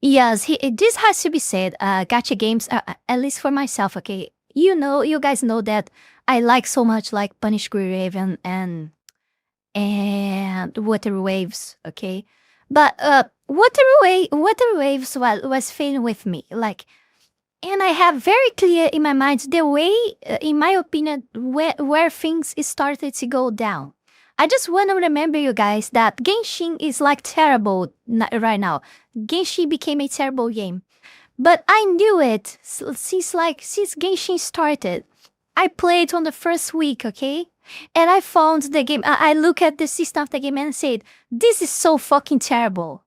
Yes, this has to be said. Gacha games, at least for myself, okay. You guys know that I like so much like Punish Grey Raven and Water Waves, okay. But Water Waves was failing with me, like, and I have very clear in my mind the way, in my opinion, where things started to go down. I just want to remember you guys that Genshin is like terrible right now. Genshin became a terrible game. But I knew it since Genshin started. I played on the first week, okay? And I found the game. I look at the system of the game and said, this is so fucking terrible.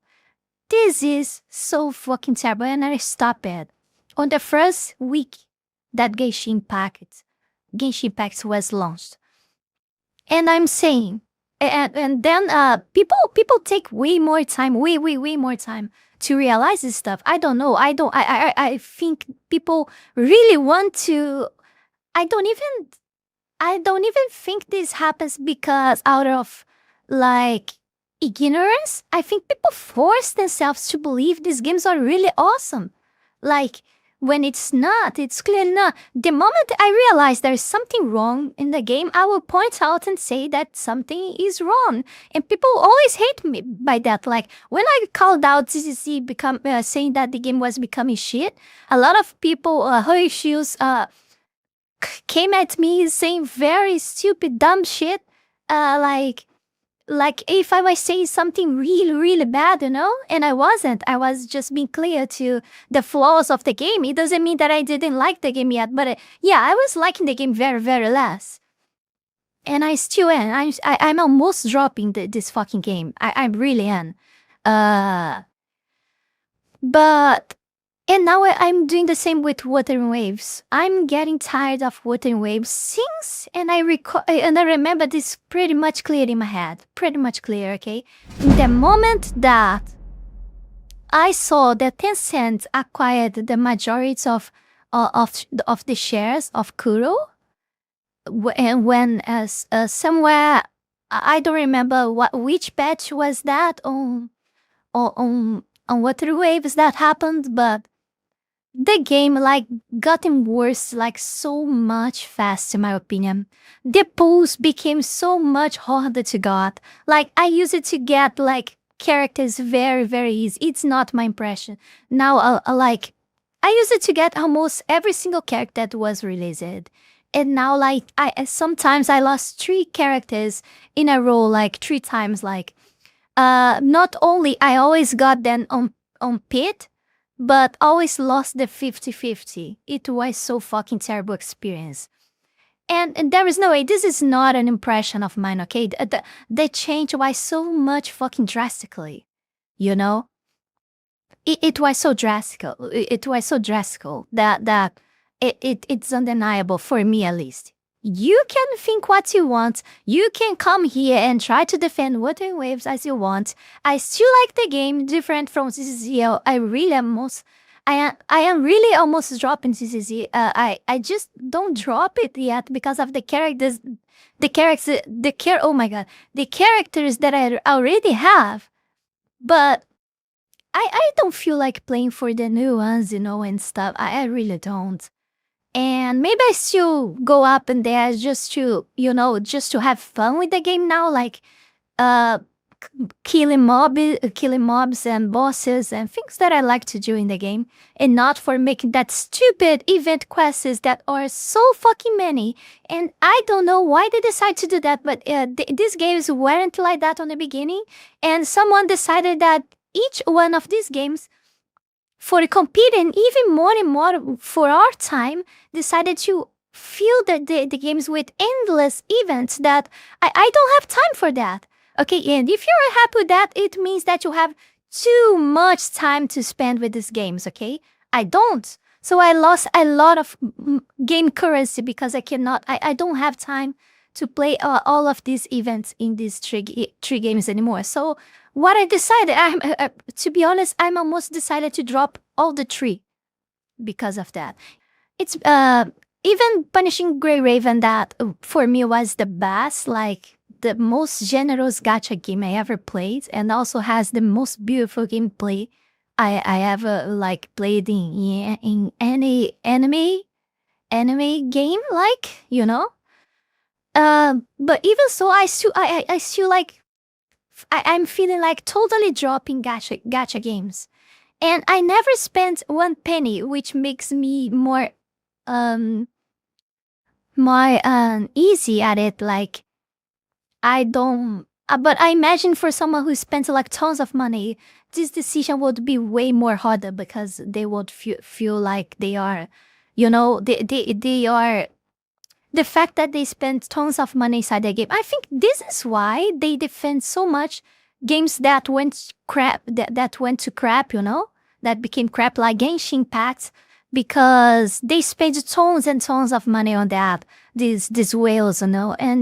This is so fucking terrible. And I stopped it. On the first week that Genshin Impact was launched. And I'm saying, and then people take way more time, way more time to realize this stuff. I don't know. I think people really want to. I don't even think this happens because out of like ignorance. I think people force themselves to believe these games are really awesome. Like when it's not, it's clearly not. The moment I realize there's something wrong in the game, I will point out and say that something is wrong. And people always hate me by that. Like when I called out CCC saying that the game was becoming shit, a lot of people, issues, came at me saying very stupid, dumb shit. Like if I was saying something really bad, and I wasn't. I was just being clear to the flaws of the game. It doesn't mean that I didn't like the game yet, but yeah, I was liking the game very less. And I still am. I'm almost dropping this fucking game. I really am. But and now I'm doing the same with Water and Waves. I'm getting tired of Water and Waves since, and I remember this pretty much clear in my head. Pretty much clear, okay? In the moment that I saw that Tencent acquired the majority of the shares of Kuro, and when somewhere I don't remember which patch was that on Water Waves that happened, but the game like gotten worse like so much fast in my opinion. The pools became so much harder to get. Like I used it to get like characters very easy. It's not my impression. Now like I used it to get almost every single character that was released. And now like I sometimes I lost 3 characters in a row, like 3 times. Like not only I always got them on pit, but always lost the 50-50. It was so fucking terrible experience. And there is no way, this is not an impression of mine, okay? The change was so much fucking drastically, you know? It was so drastic. It was so drastic that it's undeniable for me at least. You can think what you want. You can come here and try to defend Water and Waves as you want. I still like the game, different from CCZ. I am really almost dropping CCZ. I just don't drop it yet because of the characters, oh my god, the characters that I already have. But I don't feel like playing for the new ones, and stuff. I really don't. And maybe I still go up in there just to, just to have fun with the game now, like killing mobs and bosses and things that I like to do in the game, and not for making that stupid event quests that are so fucking many. And I don't know why they decide to do that, but these games weren't like that on the beginning, and someone decided that each one of these games, for competing even more and more for our time, decided to fill the games with endless events that I don't have time for that. Okay, and if you're happy with that, it means that you have too much time to spend with these games, okay? I don't. So I lost a lot of game currency because I don't have time to play all of these events in these three games anymore. So what I decided, to be honest, I'm almost decided to drop all the 3 because of that. It's even Punishing Grey Raven that for me was the best, like the most generous gacha game I ever played, and also has the most beautiful gameplay I ever like played in any anime game, like, you know. But even so, I still like I'm feeling like totally dropping gacha games, and I never spent one penny, which makes me um more easy at it. Like I don't. But I imagine for someone who spent like tons of money, this decision would be way more harder because they would feel like they are, they are the fact that they spend tons of money inside the game. I think this is why they defend so much games that went crap, that went to crap, that became crap like Genshin Impact, because they spent tons and tons of money on that. These whales, and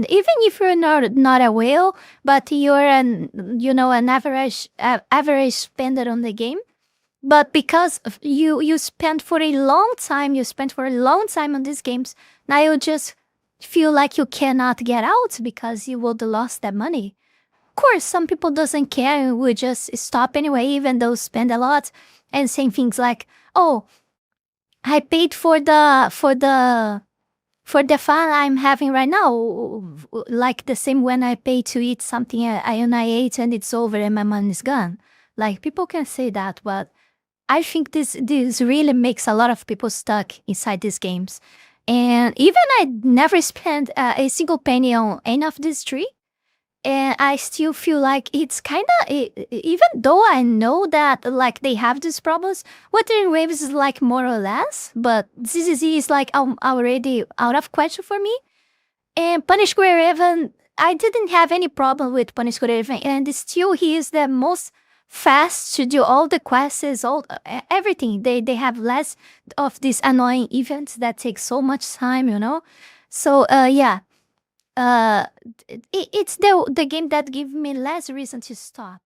even if you're not a whale, but you're an average spender on the game, but because you spent for a long time, on these games, now you just feel like you cannot get out because you would lost that money. Of course, some people doesn't care and would just stop anyway, even though spend a lot, and saying things like, "Oh, I paid for the fun I'm having right now, like the same when I pay to eat something I ate and it's over and my money is gone." Like people can say that, but I think this really makes a lot of people stuck inside these games. And even I never spent a single penny on any of these three, and I still feel like it's kind of, even though I know that like they have these problems, Wuthering Waves is like more or less, but ZZZ is like already out of question for me. And Punish Square Even, I didn't have any problem with Punish Square Even, and still he is the most fast to do all the quests, everything. They have less of these annoying events that take so much time. So yeah, it's the game that give me less reason to stop.